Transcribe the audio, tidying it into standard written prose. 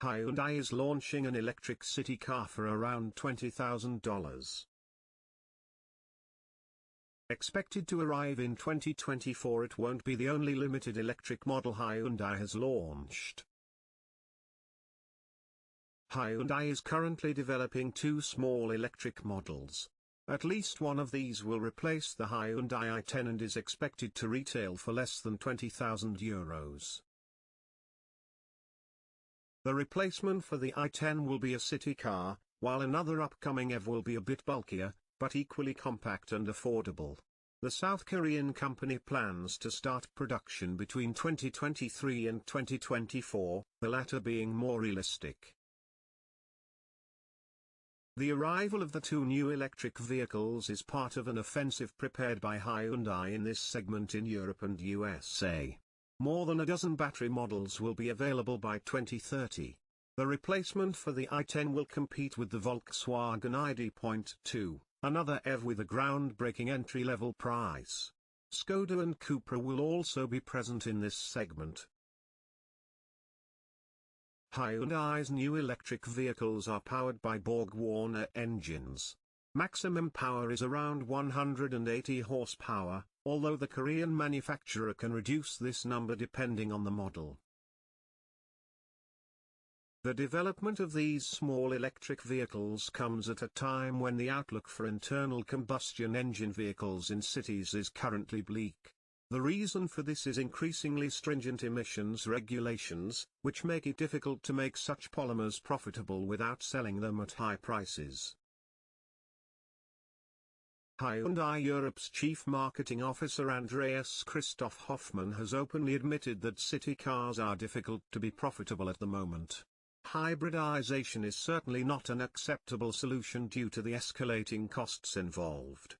Hyundai is launching an electric city car for around $20,000. Expected to arrive in 2024, it won't be the only limited electric model Hyundai has launched. Hyundai is currently developing two small electric models. At least one of these will replace the Hyundai i10 and is expected to retail for less than €20,000. The replacement for the i10 will be a city car, while another upcoming EV will be a bit bulkier, but equally compact and affordable. The South Korean company plans to start production between 2023 and 2024, the latter being more realistic. The arrival of the two new electric vehicles is part of an offensive prepared by Hyundai in this segment in Europe and USA. More than a dozen battery models will be available by 2030. The replacement for the i10 will compete with the Volkswagen ID.2, another EV with a groundbreaking entry-level price. Skoda and Cupra will also be present in this segment. Hyundai's new electric vehicles are powered by BorgWarner engines. Maximum power is around 180 horsepower, although the Korean manufacturer can reduce this number depending on the model. The development of these small electric vehicles comes at a time when the outlook for internal combustion engine vehicles in cities is currently bleak. The reason for this is increasingly stringent emissions regulations, which make it difficult to make such polymers profitable without selling them at high prices. Hyundai Europe's Chief Marketing Officer Andreas Christoph Hoffmann has openly admitted that city cars are difficult to be profitable at the moment. Hybridization is certainly not an acceptable solution due to the escalating costs involved.